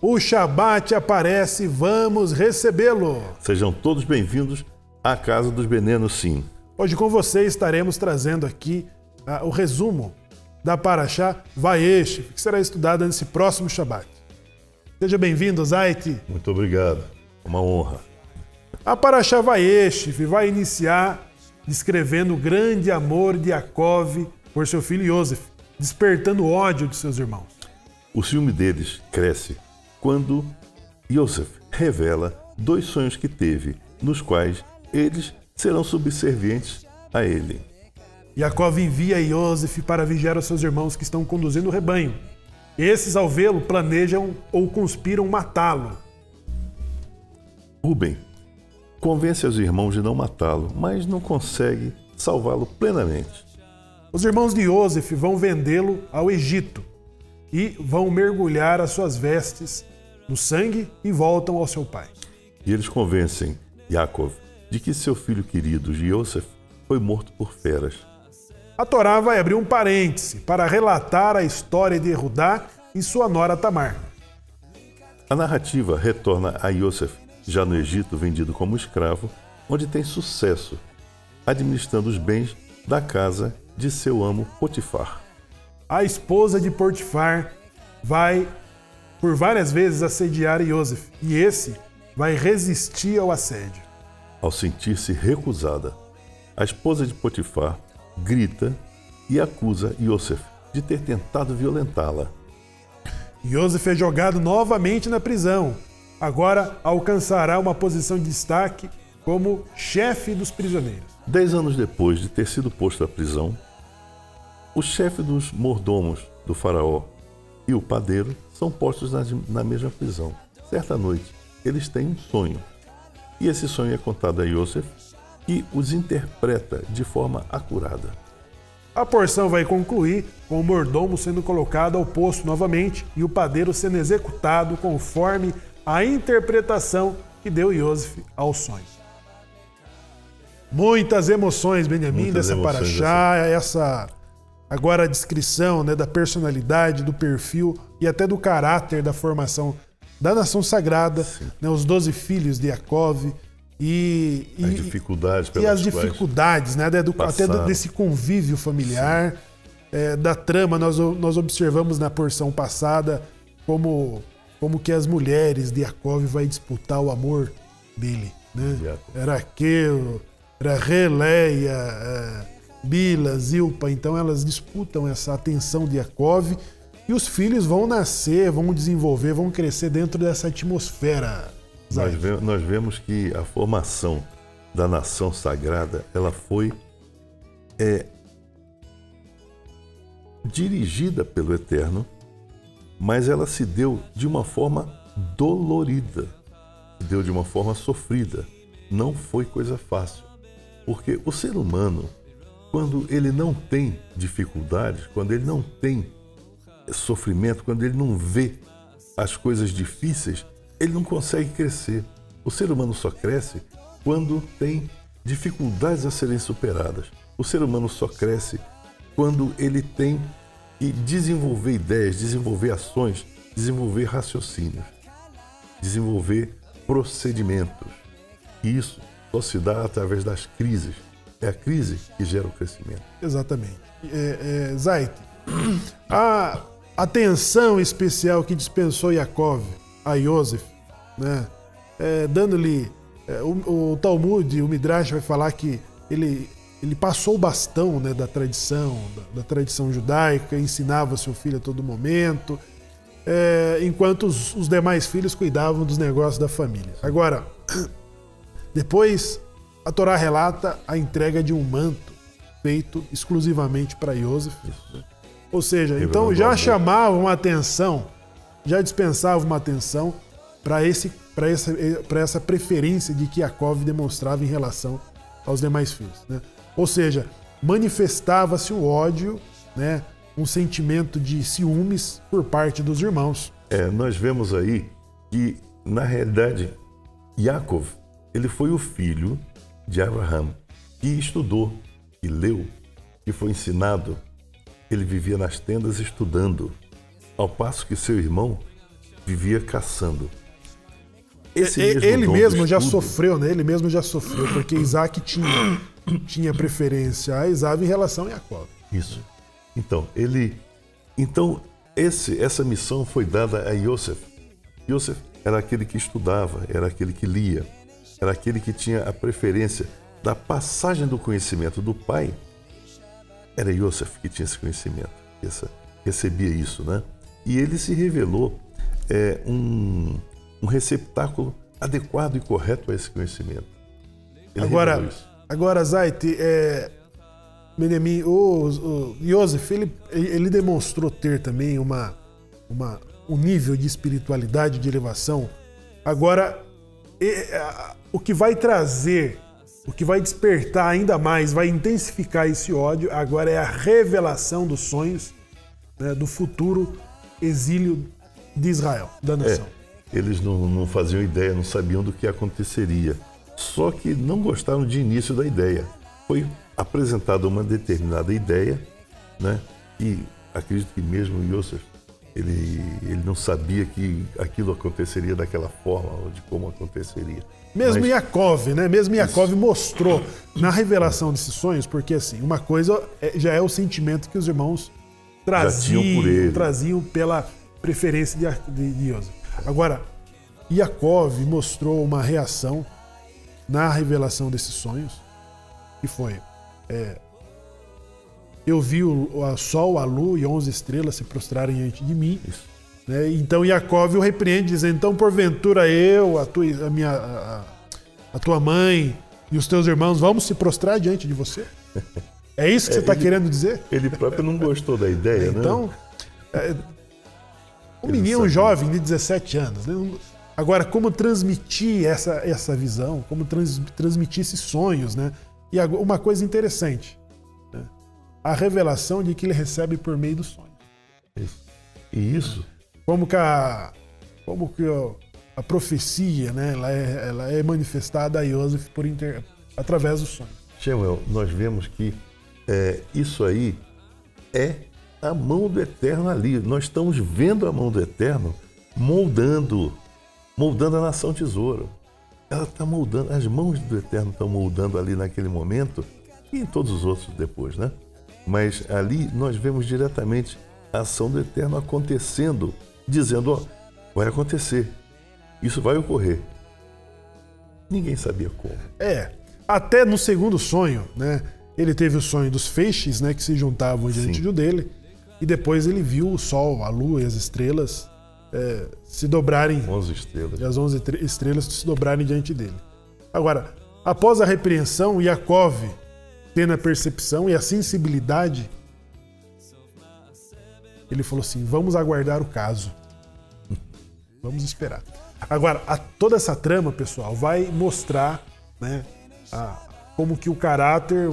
o Shabat aparece, vamos recebê-lo. Sejam todos bem-vindos à Casa dos Benenos, sim. Hoje com vocês estaremos trazendo aqui o resumo da Parashá Vayeshev, que será estudada nesse próximo Shabat. Seja bem-vindo, Zait. Muito obrigado, uma honra. A Parashá Vayeshev vai iniciar descrevendo o grande amor de Yaakov por seu filho Yosef, despertando o ódio de seus irmãos. O ciúme deles cresce quando Yosef revela 2 sonhos que teve, nos quais eles serão subservientes a ele. Yaakov envia Yosef para vigiar os seus irmãos que estão conduzindo o rebanho. Esses, ao vê-lo, planejam ou conspiram matá-lo. Rubem convence os irmãos de não matá-lo, mas não consegue salvá-lo plenamente. Os irmãos de Yosef vão vendê-lo ao Egito e vão mergulhar as suas vestes no sangue e voltam ao seu pai. E eles convencem Yaakov de que seu filho querido Yosef foi morto por feras. A Torá vai abrir um parêntese para relatar a história de Erudá e sua nora Tamar. A narrativa retorna a Yosef, já no Egito, vendido como escravo, onde tem sucesso, administrando os bens da casa de seu amo Potifar. A esposa de Potifar vai por várias vezes assediar Yosef, e esse vai resistir ao assédio. Ao sentir-se recusada, a esposa de Potifar grita e acusa Yosef de ter tentado violentá-la. Yosef é jogado novamente na prisão. Agora alcançará uma posição de destaque como chefe dos prisioneiros. 10 anos depois de ter sido posto à prisão, o chefe dos mordomos do faraó e o padeiro são postos na mesma prisão. Certa noite, eles têm um sonho. E esse sonho é contado a Yosef, que os interpreta de forma acurada. A porção vai concluir com o mordomo sendo colocado ao posto novamente e o padeiro sendo executado conforme a interpretação que deu Yosef ao sonho. Muitas emoções, Benjamim, dessa Parashá, essa agora a descrição, né, da personalidade, do perfil e até do caráter da formação da nação sagrada, né, os 12 filhos de Yaakov e as dificuldades, né, até desse convívio familiar, da trama. Nós observamos na porção passada como que as mulheres de Yaakov vai disputar o amor dele, né? Raquel, Rachel, Leia, Bila, Zilpa, então elas disputam essa atenção de Yaakov e os filhos vão nascer, vão desenvolver, vão crescer dentro dessa atmosfera. Nós vemos que a formação da nação sagrada, ela foi dirigida pelo Eterno, mas ela se deu de uma forma dolorida, se deu de uma forma sofrida. Não foi coisa fácil, porque o ser humano, quando ele não tem dificuldades, quando ele não tem sofrimento, quando ele não vê as coisas difíceis, ele não consegue crescer. O ser humano só cresce quando tem dificuldades a serem superadas. O ser humano só cresce quando ele tem que desenvolver ideias, desenvolver ações, desenvolver raciocínios, desenvolver procedimentos. E isso só se dá através das crises. É a crise que gera o crescimento. Exatamente. Zait, a atenção especial que dispensou Yaakov a Yosef, né, dando-lhe o Talmud, o Midrash vai falar que ele passou o bastão, né, da tradição judaica, ensinava seu filho a todo momento, enquanto os demais filhos cuidavam dos negócios da família. Agora, depois a Torá relata a entrega de um manto feito exclusivamente para Yosef, né? Ou seja, então já chamavam uma atenção, já dispensavam uma atenção para essa preferência de que Yaakov demonstrava em relação aos demais filhos, né? Ou seja, manifestava-se o ódio, né, um sentimento de ciúmes por parte dos irmãos. Nós vemos aí que, na realidade, Yaakov, ele foi o filho de Abraham, que estudou, que leu, que foi ensinado. Ele vivia nas tendas estudando, ao passo que seu irmão vivia caçando. Ele mesmo já sofreu, né? Ele mesmo já sofreu, porque Isaac tinha preferência a Esaú em relação a Jacó. Isso. Então, essa missão foi dada a Yosef. Yosef era aquele que estudava, era aquele que lia, era aquele que tinha a preferência da passagem do conhecimento do pai. Era Yosef que tinha esse conhecimento, recebia isso, né? E ele se revelou um receptáculo adequado e correto a esse conhecimento. Agora, Zait, Benjamin, o Yosef, ele demonstrou ter também um nível de espiritualidade, de elevação. Agora, o que vai trazer, o que vai despertar ainda mais, vai intensificar esse ódio, agora é a revelação dos sonhos, né, do futuro exílio de Israel, da nação. Eles não faziam ideia, não sabiam do que aconteceria. Só que não gostaram de início da ideia. Foi apresentada uma determinada ideia, né? E acredito que mesmo Yosef, ele não sabia que aquilo aconteceria daquela forma, ou de como aconteceria. Mesmo Yaakov, né? Mesmo Yaakov mostrou na revelação desses sonhos, porque assim, uma coisa já é o sentimento que os irmãos traziam pela preferência de Yosef. Agora, Yaakov mostrou uma reação na revelação desses sonhos, que foi: eu vi o sol, a lua e 11 estrelas se prostrarem diante de mim. Né? Então Yaakov o repreende, dizendo: então porventura eu, a tua mãe e os teus irmãos vamos se prostrar diante de você? É isso que você está querendo dizer? Ele próprio não gostou da ideia, então, né? Um menino jovem de 17 anos, né? Agora, como transmitir essa visão, como transmitir esses sonhos, né? E uma coisa interessante, né? A revelação de que ele recebe por meio dos sonhos. E isso? Como que a profecia, né? Ela é manifestada a Yosef através dos sonhos. Shemuel, nós vemos que isso aí é a mão do Eterno ali. Nós estamos vendo a mão do Eterno moldando a nação tesouro. Ela está moldando, as mãos do Eterno estão moldando ali naquele momento e em todos os outros depois, né? Mas ali nós vemos diretamente a ação do Eterno acontecendo, dizendo: vai acontecer, isso vai ocorrer. Ninguém sabia como. Até no segundo sonho, né? Ele teve o sonho dos feixes, né? Que se juntavam diante dele. E depois ele viu o sol, a lua e as estrelas se dobrarem. 11 estrelas. E as 11 estrelas se dobrarem diante dele. Agora, após a repreensão, Yaakov, tendo a percepção e a sensibilidade, ele falou assim: vamos aguardar o caso. Vamos esperar. Agora, toda essa trama, pessoal, vai mostrar, né, como que o caráter,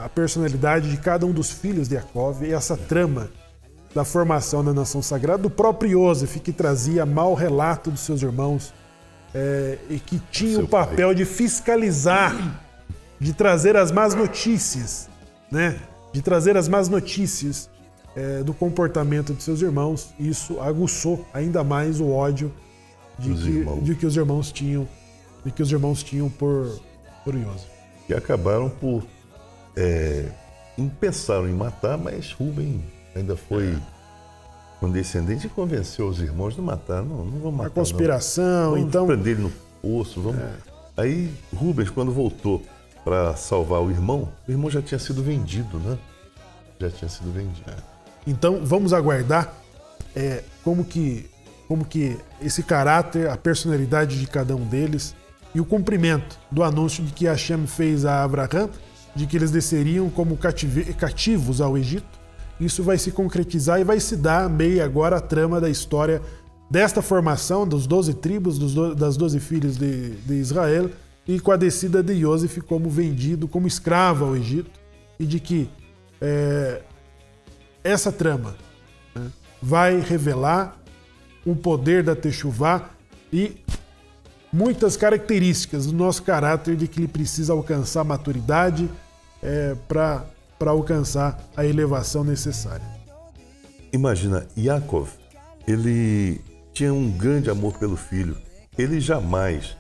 a personalidade de cada um dos filhos de Yaakov, e essa trama da formação da nação sagrada, do próprio Yosef, que trazia mau relato dos seus irmãos, e que tinha o papel de fiscalizar, de trazer as más notícias, né? De trazer as más notícias do comportamento de seus irmãos. Isso aguçou ainda mais o ódio de que os irmãos tinham por Yosef. E acabaram por pensaram em matar, mas Rúben ainda foi condescendente e convenceu os irmãos de matar. Não vamos matar. A conspiração, vamos então. Prender ele no poço. Vamos. Aí Rubens, quando voltou para salvar o irmão já tinha sido vendido, né? Já tinha sido vendido. Então vamos aguardar como que esse caráter, a personalidade de cada um deles e o cumprimento do anúncio de que Hashem fez a Abraham, de que eles desceriam como cativos ao Egito. Isso vai se concretizar e vai se dar meio agora a trama da história desta formação dos 12 tribos, das 12 filhas de Israel, e com a descida de Yosef como vendido, como escravo ao Egito, e de que essa trama, né, vai revelar o poder da Teshuvá e muitas características do nosso caráter, de que ele precisa alcançar maturidade para alcançar a elevação necessária. Imagina, Yaakov, ele tinha um grande amor pelo filho. Ele jamais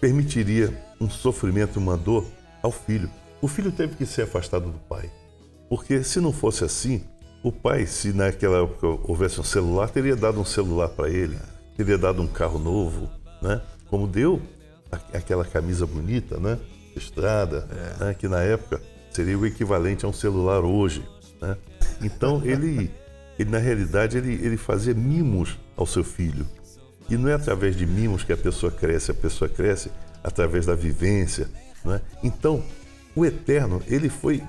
permitiria um sofrimento, uma dor ao filho. O filho teve que ser afastado do pai. Porque se não fosse assim, o pai, se naquela época houvesse um celular, teria dado um celular para ele, teria dado um carro novo, né? Como deu aquela camisa bonita, né? Estrada, né? Que na época seria o equivalente a um celular hoje, né? Então ele na realidade, ele fazia mimos ao seu filho. E não é através de mimos que a pessoa cresce através da vivência, né? Então, o Eterno, ele foi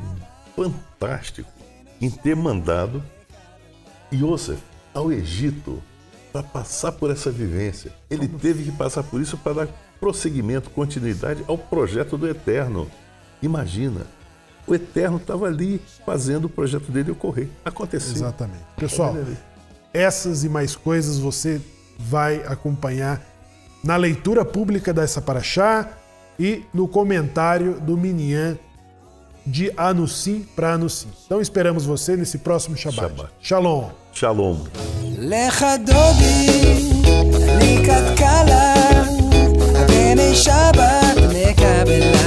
fantástico em ter mandado Yosef ao Egito para passar por essa vivência. Ele teve que passar por isso para dar prosseguimento, continuidade ao projeto do Eterno. Imagina, o Eterno estava ali fazendo o projeto dele ocorrer, acontecer. Exatamente. Pessoal, essas e mais coisas você vai acompanhar na leitura pública dessa paraxá e no comentário do Minyan de Anussim para Anussim. Então esperamos você nesse próximo Shabbat. Shalom. Shalom. לך דודי, לקט קלה, בני שבת נקבל